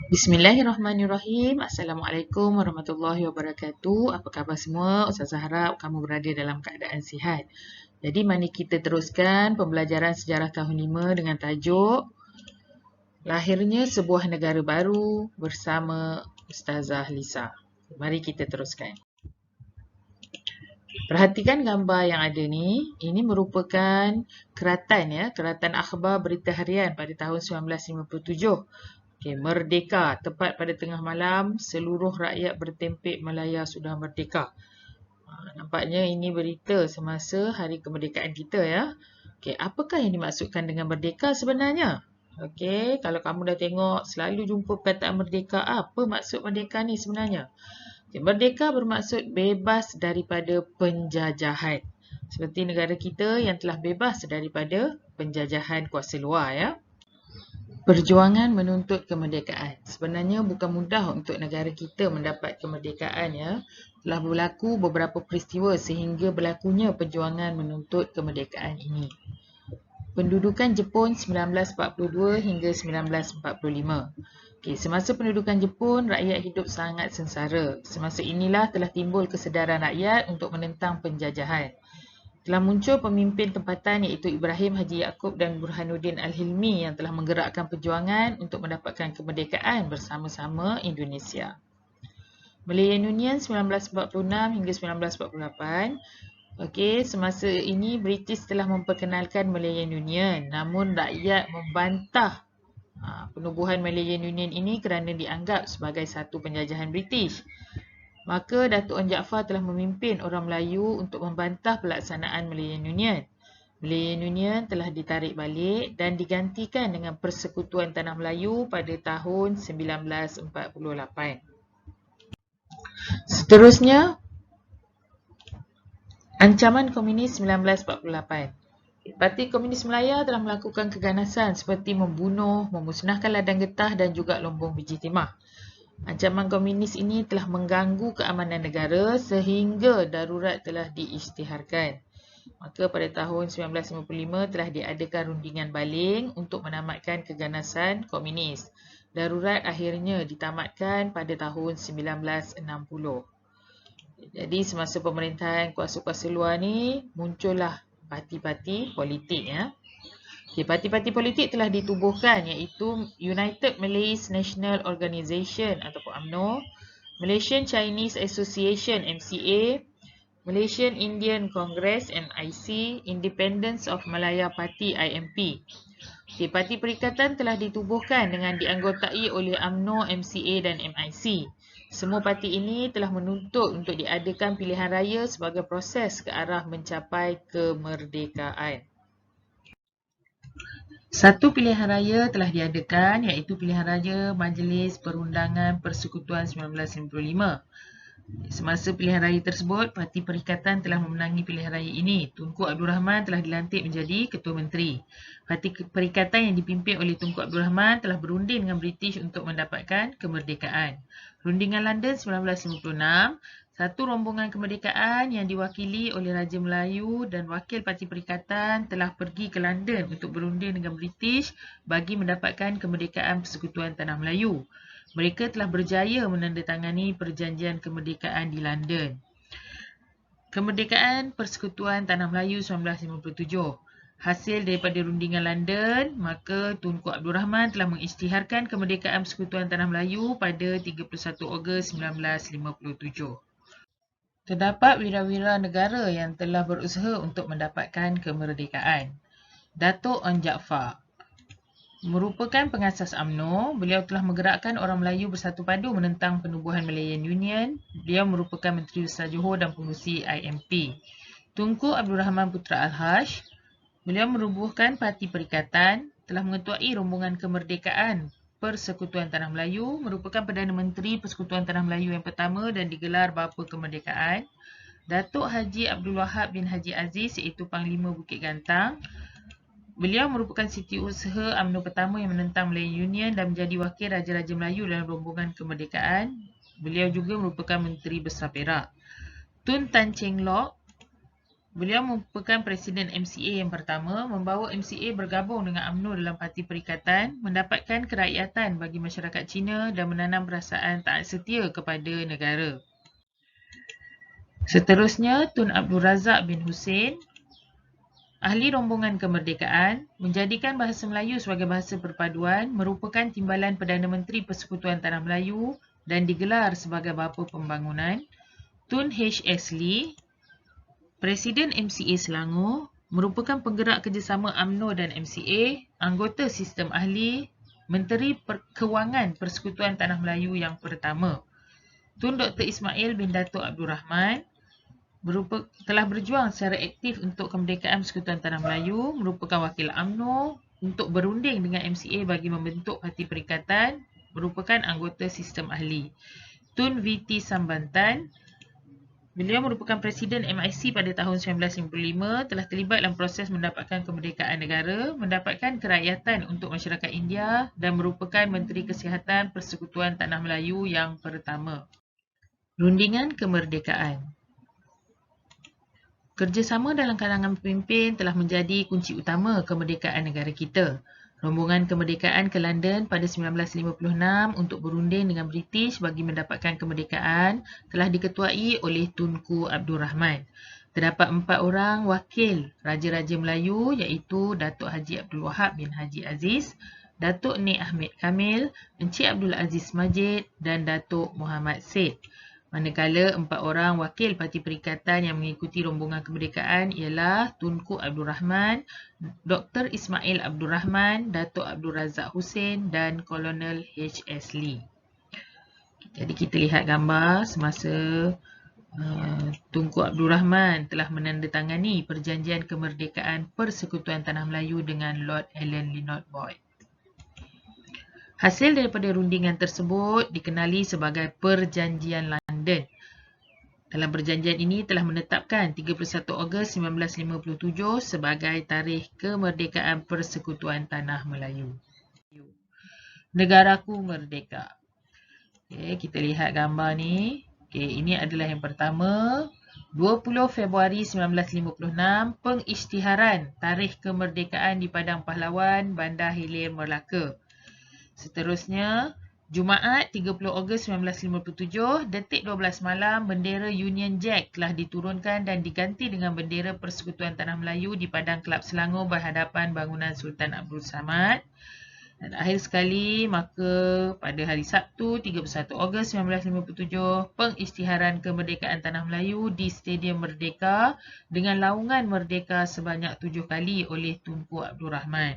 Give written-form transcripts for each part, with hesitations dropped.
Bismillahirrahmanirrahim. Assalamualaikum warahmatullahi wabarakatuh. Apa khabar semua? Ustazah harap kamu berada dalam keadaan sihat. Jadi mari kita teruskan pembelajaran sejarah tahun 5 dengan tajuk Lahirnya Sebuah Negara Baru bersama Ustazah Lisa. Mari kita teruskan. Perhatikan gambar yang ada ni. Ini merupakan keratan Keratan Akhbar Berita Harian pada tahun 1957. Merdeka. Tepat pada tengah malam, seluruh rakyat bertempik melaya sudah merdeka. Nampaknya ini berita semasa hari kemerdekaan kita ya. Apakah yang dimaksudkan dengan merdeka sebenarnya? Kalau kamu dah tengok selalu jumpa perkataan merdeka, apa maksud merdeka ni sebenarnya? Merdeka bermaksud bebas daripada penjajahan. Seperti negara kita yang telah bebas daripada penjajahan kuasa luar ya. Perjuangan menuntut kemerdekaan. Sebenarnya bukan mudah untuk negara kita mendapat kemerdekaan ya. Telah berlaku beberapa peristiwa sehingga berlakunya perjuangan menuntut kemerdekaan ini. Pendudukan Jepun 1942 hingga 1945. Semasa pendudukan Jepun, rakyat hidup sangat sengsara. Semasa inilah telah timbul kesedaran rakyat untuk menentang penjajahan. Telah muncul pemimpin tempatan iaitu Ibrahim Haji Yaakob dan Burhanuddin Al-Hilmi yang telah menggerakkan perjuangan untuk mendapatkan kemerdekaan bersama-sama Indonesia. Malayan Union 1946 hingga 1948. Semasa ini British telah memperkenalkan Malayan Union, namun rakyat membantah penubuhan Malayan Union ini kerana dianggap sebagai satu penjajahan British. Maka Datuk Onn Jaafar telah memimpin orang Melayu untuk membantah pelaksanaan Malayan Union. Malayan Union telah ditarik balik dan digantikan dengan Persekutuan Tanah Melayu pada tahun 1948. Seterusnya, ancaman Komunis 1948. Parti Komunis Melaya telah melakukan keganasan seperti membunuh, memusnahkan ladang getah dan juga lombong biji timah. Ancaman komunis ini telah mengganggu keamanan negara sehingga darurat telah diisytiharkan. Maka pada tahun 1955 telah diadakan rundingan baling untuk menamatkan keganasan komunis. Darurat akhirnya ditamatkan pada tahun 1960. Jadi semasa pemerintahan kuasa-kuasa luar ni muncullah parti-parti politik ya. Parti-parti politik telah ditubuhkan iaitu United Malays National Organisation ataupun UMNO, Malaysian Chinese Association MCA, Malaysian Indian Congress MIC, Independence of Malaya Party IMP. Parti perikatan telah ditubuhkan dengan dianggotai oleh UMNO, MCA dan MIC. Semua parti ini telah menuntut untuk diadakan pilihan raya sebagai proses ke arah mencapai kemerdekaan. Satu pilihan raya telah diadakan iaitu pilihan raya Majlis Perundangan Persekutuan 1955. Semasa pilihan raya tersebut, Parti Perikatan telah memenangi pilihan raya ini. Tunku Abdul Rahman telah dilantik menjadi Ketua Menteri. Parti Perikatan yang dipimpin oleh Tunku Abdul Rahman telah berunding dengan British untuk mendapatkan kemerdekaan. Rundingan London 1956, satu rombongan kemerdekaan yang diwakili oleh Raja Melayu dan wakil Parti Perikatan telah pergi ke London untuk berunding dengan British bagi mendapatkan kemerdekaan Persekutuan Tanah Melayu. Mereka telah berjaya menandatangani perjanjian kemerdekaan di London. Kemerdekaan Persekutuan Tanah Melayu 1957. Hasil daripada rundingan London, maka Tunku Abdul Rahman telah mengisytiharkan kemerdekaan Persekutuan Tanah Melayu pada 31 Ogos 1957. Terdapat wira-wira negara yang telah berusaha untuk mendapatkan kemerdekaan. Datuk Onn Jaafar merupakan pengasas UMNO. Beliau telah menggerakkan orang Melayu bersatu padu menentang penubuhan Malayan Union. Beliau merupakan Menteri Besar Johor dan pengurusi IMP. Tunku Abdul Rahman Putra Al-Haj, beliau merubuhkan Parti Perikatan, telah mengetuai rombongan kemerdekaan Persekutuan Tanah Melayu, merupakan Perdana Menteri Persekutuan Tanah Melayu yang pertama dan digelar Bapa Kemerdekaan. Datuk Haji Abdul Wahab bin Haji Aziz iaitu Panglima Bukit Gantang. Beliau merupakan setiausaha UMNO pertama yang menentang Malayan Union dan menjadi wakil Raja-Raja Melayu dalam rombongan kemerdekaan. Beliau juga merupakan Menteri Besar Perak. Tun Tan Cheng Lock Beliau merupakan Presiden MCA yang pertama, membawa MCA bergabung dengan UMNO dalam Parti Perikatan, mendapatkan kerakyatan bagi masyarakat Cina dan menanam perasaan taat setia kepada negara. Seterusnya, Tun Abdul Razak bin Hussein, ahli rombongan kemerdekaan, menjadikan bahasa Melayu sebagai bahasa perpaduan, merupakan timbalan Perdana Menteri Persekutuan Tanah Melayu dan digelar sebagai bapa pembangunan. Tun H.S. Lee, Presiden MCA Selangor, merupakan penggerak kerjasama UMNO dan MCA, anggota sistem ahli, Menteri Kewangan Persekutuan Tanah Melayu yang pertama. Tun Dr. Ismail bin Datuk Abdul Rahman, telah berjuang secara aktif untuk kemerdekaan Persekutuan Tanah Melayu, merupakan wakil UMNO untuk berunding dengan MCA bagi membentuk Parti Perikatan, merupakan anggota sistem ahli. Tun VT Sambantan, beliau merupakan Presiden MIC pada tahun 1955, telah terlibat dalam proses mendapatkan kemerdekaan negara, mendapatkan kerakyatan untuk masyarakat India dan merupakan Menteri Kesihatan Persekutuan Tanah Melayu yang pertama. Rundingan kemerdekaan. Kerjasama dalam kalangan pemimpin telah menjadi kunci utama kemerdekaan negara kita. Rombongan kemerdekaan ke London pada 1956 untuk berunding dengan British bagi mendapatkan kemerdekaan telah diketuai oleh Tunku Abdul Rahman. Terdapat 4 orang wakil Raja-Raja Melayu iaitu Datuk Haji Abdul Wahab bin Haji Aziz, Datuk Nik Ahmed Kamil, Encik Abdul Aziz Majid dan Datuk Muhammad Said. Manakala 4 orang wakil Parti Perikatan yang mengikuti rombongan kemerdekaan ialah Tunku Abdul Rahman, Dr. Ismail Abdul Rahman, Datuk Abdul Razak Hussein dan Kolonel H.S. Lee. Jadi kita lihat gambar semasa Tunku Abdul Rahman telah menandatangani Perjanjian Kemerdekaan Persekutuan Tanah Melayu dengan Lord Allen Lynott Boyd. Hasil daripada rundingan tersebut dikenali sebagai Perjanjian London. Dalam perjanjian ini telah menetapkan 31 Ogos 1957 sebagai tarikh kemerdekaan Persekutuan Tanah Melayu. Negaraku merdeka. Okay, kita lihat gambar ni. Okay, ini adalah yang pertama. 20 Februari 1956, pengisytiharan tarikh kemerdekaan di Padang Pahlawan, Bandar Hilir, Melaka. Seterusnya, Jumaat 30 Ogos 1957, detik 12 malam, bendera Union Jack telah diturunkan dan diganti dengan bendera Persekutuan Tanah Melayu di Padang Kelab Selangor berhadapan bangunan Sultan Abdul Samad. Dan akhir sekali, maka pada hari Sabtu 31 Ogos 1957, pengisytiharan kemerdekaan Tanah Melayu di Stadium Merdeka dengan laungan merdeka sebanyak 7 kali oleh Tunku Abdul Rahman.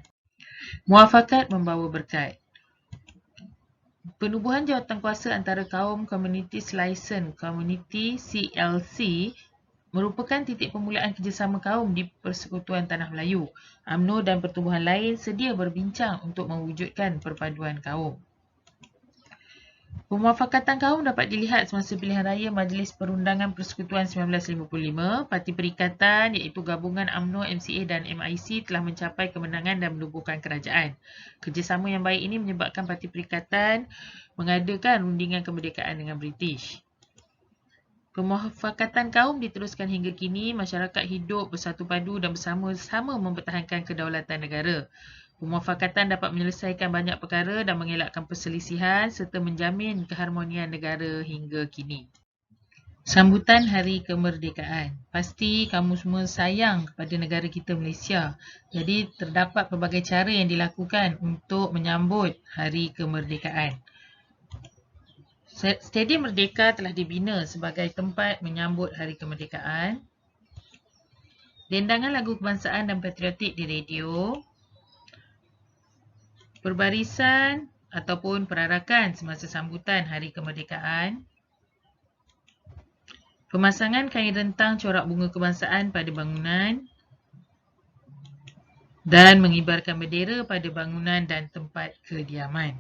Muafakat membawa berkat. Penubuhan jawatankuasa antara kaum Communities License Community CLC merupakan titik permulaan kerjasama kaum di Persekutuan Tanah Melayu. UMNO dan pertubuhan lain sedia berbincang untuk mewujudkan perpaduan kaum. Pemuafakatan kaum dapat dilihat semasa pilihan raya Majlis Perundangan Persekutuan 1955. Parti Perikatan iaitu gabungan UMNO, MCA dan MIC telah mencapai kemenangan dan menubuhkan kerajaan. Kerjasama yang baik ini menyebabkan Parti Perikatan mengadakan rundingan kemerdekaan dengan British. Pemuafakatan kaum diteruskan hingga kini, masyarakat hidup bersatu padu dan bersama-sama mempertahankan kedaulatan negara. Pemuafakatan dapat menyelesaikan banyak perkara dan mengelakkan perselisihan serta menjamin keharmonian negara hingga kini. Sambutan Hari Kemerdekaan. Pasti kamu semua sayang kepada negara kita Malaysia. Jadi terdapat pelbagai cara yang dilakukan untuk menyambut Hari Kemerdekaan. Stadium Merdeka telah dibina sebagai tempat menyambut Hari Kemerdekaan. Dendangan lagu kebangsaan dan patriotik di radio. Perbarisan ataupun perarakan semasa sambutan Hari Kemerdekaan. Pemasangan kain rentang corak bunga kebangsaan pada bangunan. Dan mengibarkan bendera pada bangunan dan tempat kediaman.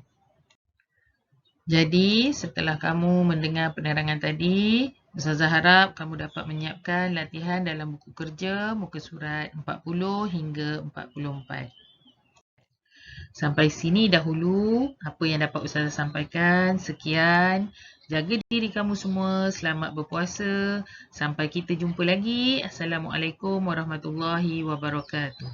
Jadi, setelah kamu mendengar penerangan tadi, Ustazah harap kamu dapat menyiapkan latihan dalam buku kerja muka surat 40 hingga 44. Sampai sini dahulu apa yang dapat Ustazah sampaikan. Sekian. Jaga diri kamu semua. Selamat berpuasa. Sampai kita jumpa lagi. Assalamualaikum warahmatullahi wabarakatuh.